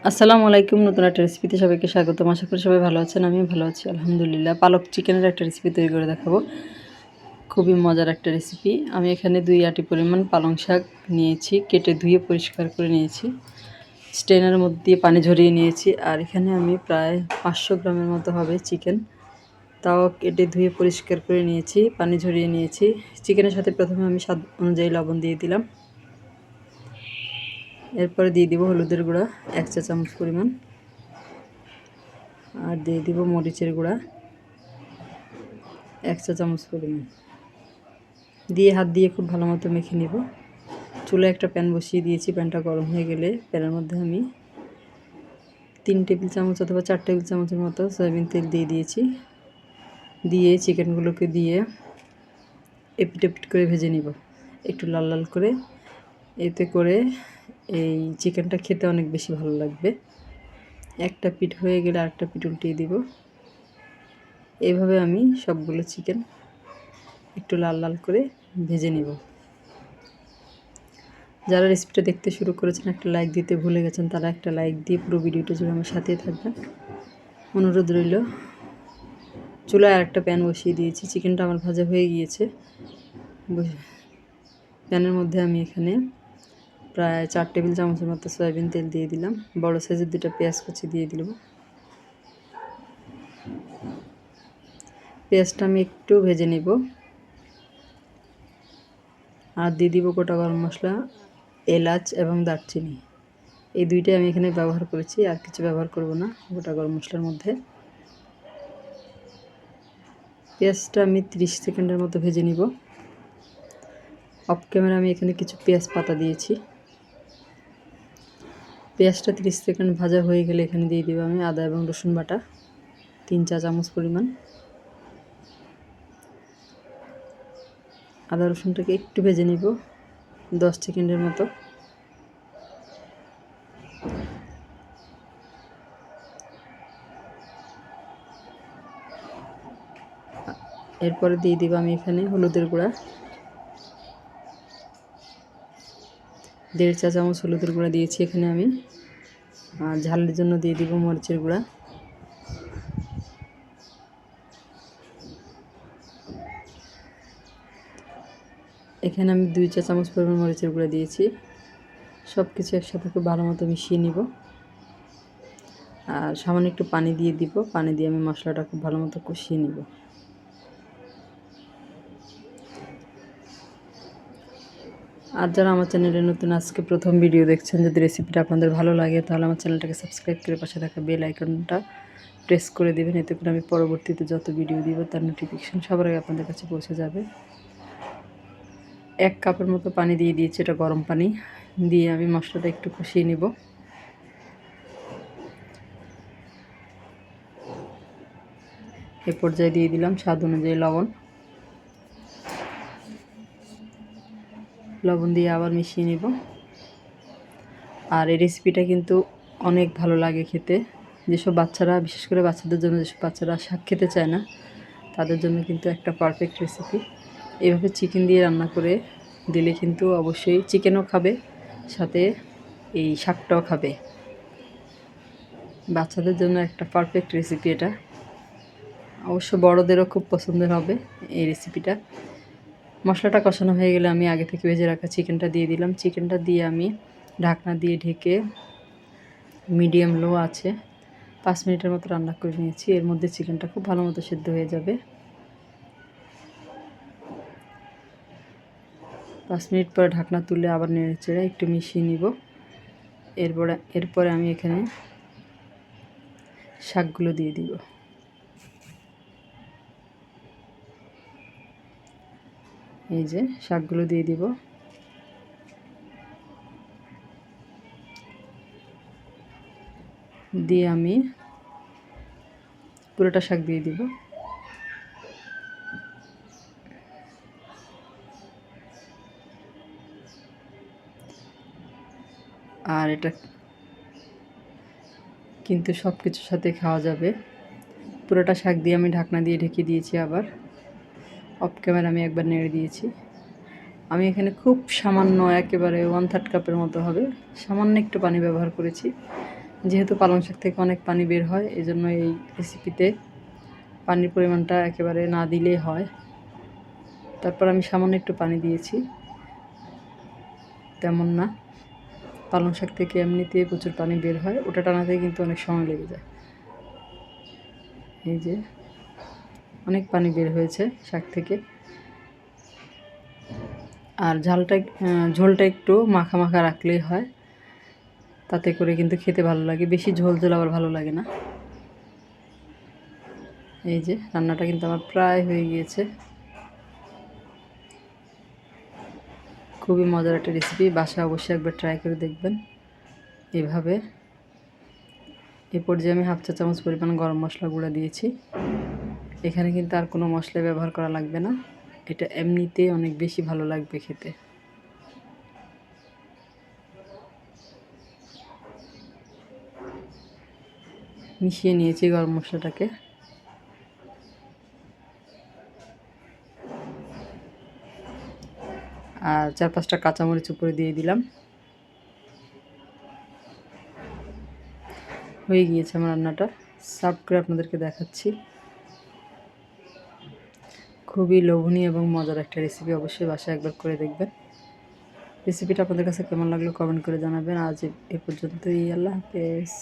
আসসালামু আলাইকুম। নতুন একটা রেসিপিতে সবাইকে স্বাগতম। আশা করি সবাই ভালো আছেন। আমিও ভালো আছি আলহামদুলিল্লাহ। পালক চিকেনের একটা রেসিপি তৈরি করে দেখাবো। খুবই মজার একটা রেসিপি। আমি এখানে 2 আটি পরিমাণ পালং শাক নিয়েছি, কেটে ধুয়ে পরিষ্কার করে নিয়েছি। স্ট্রেনারের মধ্যে দিয়ে পানি ঝরিয়ে নিয়েছি। আর এখানে আমি প্রায় 500 গ্রামের মতো হবে চিকেন। তাও কেটে ধুয়ে পরিষ্কার করে নিয়েছি, পানি ঝরিয়ে নিয়েছি। চিকেনের সাথে প্রথমে আমি স্বাদ অনুযায়ী লবণ দিয়ে দিলাম। এরপরে দিয়ে দিব হলুদের গুঁড়া 1 চা চামচ পরিমাণ, আর দিয়ে দিব মরিচের গুঁড়া 1 চা চামচ পরিমাণ দিয়ে হাত দিয়ে খুব ভালো মতো মেখে নিব। চুলায় একটা প্যান বসিয়ে দিয়েছি। প্যানটা গরম হয়ে গেলে প্যানের মধ্যে আমি 3 টেবিল চামচ অথবা 4 টেবিল চামচের মতো সয়াবিন তেল দিয়ে দিয়েছি। দিয়ে চিকেনগুলোকে দিয়ে এপিট এপিট করে ভেজে নিব, একটু লাল লাল করে। এতে করে এই চিকেনটা খেতে অনেক বেশি ভালো লাগবে। একটা পিঠ হয়ে গেলে আরেকটা পিঠ উল্টিয়ে দিব। এইভাবে আমি সবগুলো চিকেন একটু লাল লাল করে ভেজে নিব। যারা রেসিপিটা দেখতে শুরু করেছেন, একটা লাইক দিতে ভুলে গেছেন, তারা একটা লাইক দিয়ে পুরো ভিডিওটা জুড়ে আমার সাথেই থাকবেন, অনুরোধ রইল। চুলায় আরেকটা প্যান বসিয়ে দিয়েছি। চিকেনটা আমার ভাজা হয়ে গিয়েছে। প্যানের মধ্যে আমি এখানে প্রায় 4 টেবিল চামচের মতো সয়াবিন তেল দিয়ে দিলাম। বড় সাইজের 2টা পেঁয়াজ কুচি দিয়ে দিলাম। পেঁয়াজটা আমি একটু ভেজে নিব। আর দিয়ে দিব গোটা গরম মশলা, এলাচ এবং দারচিনি। এই দুইটাই আমি এখানে ব্যবহার করেছি, আর কিছু ব্যবহার করব না গোটা গরম মশলার মধ্যে। পেঁয়াজটা আমি 30 সেকেন্ডের মতো ভেজে নিব। অফ ক্যামেরা আমি এখানে কিছু পেঁয়াজ পাতা দিয়েছি। পেঁয়াজটা 30 সেকেন্ড ভাজা হয়ে গেলে এখানে দিয়ে দিব আমি আদা এবং রসুন বাটা 3 চা চামচ পরিমাণ। আদা রসুনটাকে একটু ভেজে নিব 10 সেকেন্ডের মতো। এরপরে দিয়ে দিব আমি এখানে হলুদের গুঁড়া 1.5 চা চামচ হলুদের গুঁড়া দিয়েছি এখানে আমি। ঝালের জন্য দিয়ে দিব মরিচের গুঁড়া। এখানে আমি 2 চা চামচ পরিমাণ মরিচের গুঁড়া দিয়েছি। সব কিছু একসাথে খুব ভালো মতো মিশিয়ে নিব। আর সামান্য একটু পানি দিয়ে দিব। পানি দিয়ে আমি মশলাটা খুব ভালো মতো কষিয়ে নিব। আর যারা আমার চ্যানেলে নতুন আজকে প্রথম ভিডিও দেখছেন, যদি রেসিপিটা আপনাদের ভালো লাগে তাহলে আমার চ্যানেলটাকে সাবস্ক্রাইব করে পাশে থাকা বেল আইকনটা প্রেস করে দেবেন। এতে করে আমি পরবর্তীতে যত ভিডিও দিব তার নোটিফিকেশন সবার আগে আপনাদের কাছে পৌঁছে যাবে। 1 কাপের মতো পানি দিয়ে দিয়েছি, এটা গরম পানি। দিয়ে আমি মশলাটা একটু কষিয়ে নিব। এ পর্যায়ে দিয়ে দিলাম স্বাদ অনুযায়ী লবণ দিয়ে আবার মিশিয়ে নিব। আর এই রেসিপিটা কিন্তু অনেক ভালো লাগে খেতে। যেসব বাচ্চারা, বিশেষ করে বাচ্চাদের জন্য, যেসব বাচ্চারা শাক খেতে চায় না তাদের জন্য কিন্তু একটা পারফেক্ট রেসিপি। এইভাবে চিকেন দিয়ে রান্না করে দিলে কিন্তু অবশ্যই চিকেনও খাবে, সাথে এই শাকটাও খাবে। বাচ্চাদের জন্য একটা পারফেক্ট রেসিপি এটা। অবশ্য বড়দেরও খুব পছন্দের হবে এই রেসিপিটা। মশলাটা কষানো হয়ে গেলে আমি আগে থেকে ভেজে রাখা চিকেনটা দিয়ে দিলাম। চিকেনটা দিয়ে আমি ঢাকনা দিয়ে ঢেকে মিডিয়াম লো আছে 5 মিনিটের মতো রান্না করে নিয়েছি। এর মধ্যে চিকেনটা খুব ভালো মতো সেদ্ধ হয়ে যাবে। 5 মিনিট পরে ঢাকনা তুলে আবার নেড়েচেড়ে একটু মিশিয়ে নিব। এরপরে আমি এখানে শাকগুলো দিয়ে দিব। এই যে শাকগুলো দিয়ে দিব। দিয়ে আমি পুরোটা শাক দিয়ে দিব। আর এটা কিন্তু সব কিছুর সাথে খাওয়া যাবে। পুরোটা শাক দিয়ে আমি ঢাকনা দিয়ে ঢেকে দিয়েছি। আবার অফ ক্যামেরা আমি একবার নেড়ে দিয়েছি। আমি এখানে খুব সামান্য, একেবারে 1/3 কাপের মতো হবে, সামান্য একটু পানি ব্যবহার করেছি, যেহেতু পালং শাক থেকে অনেক পানি বের হয়, এজন্য এই রেসিপিতে পানির পরিমাণটা একেবারে না দিলেই হয়। তারপর আমি সামান্য একটু পানি দিয়েছি, তেমন না। পালং শাক থেকে এমনিতেই প্রচুর পানি বের হয়, ওটা টানাতে কিন্তু অনেক সময় লেগে যায়। এই যে অনেক পানি বের হয়েছে শাক থেকে। আর ঝোলটা একটু মাখা মাখা রাখলেই হয়, তাতে করে কিন্তু খেতে ভালো লাগে। বেশি ঝোল ঝোল আবার ভালো লাগে না। এই যে রান্নাটা কিন্তু আমার প্রায় হয়ে গিয়েছে। খুবই মজার একটা রেসিপি, বাসায় অবশ্যই একবার ট্রাই করে দেখবেন এভাবে। এ পর্যায়ে আমি 1/2 চা চামচ পরিমাণ গরম মশলা গুঁড়া দিয়েছি। এখানে কিন্তু আর কোনো মশলা ব্যবহার করা লাগবে না, এটা এমনিতেই অনেক বেশি ভালো লাগবে খেতে। মিশিয়ে নিয়েছি গরম মশলাটাকে। আর 4-5টা কাঁচামরিচ উপরে দিয়ে দিলাম। হয়ে গিয়েছে আমার রান্নাটা, সার্ভ করে আপনাদেরকে দেখাচ্ছি। খুবই লোভনীয় এবং মজার একটা রেসিপি, অবশ্যই বাসায় একবার করে দেখবেন। রেসিপিটা আপনাদের কাছে কেমন লাগলো কমেন্ট করে জানাবেন। আজ এ পর্যন্তই, আল্লাহ হাফেজ।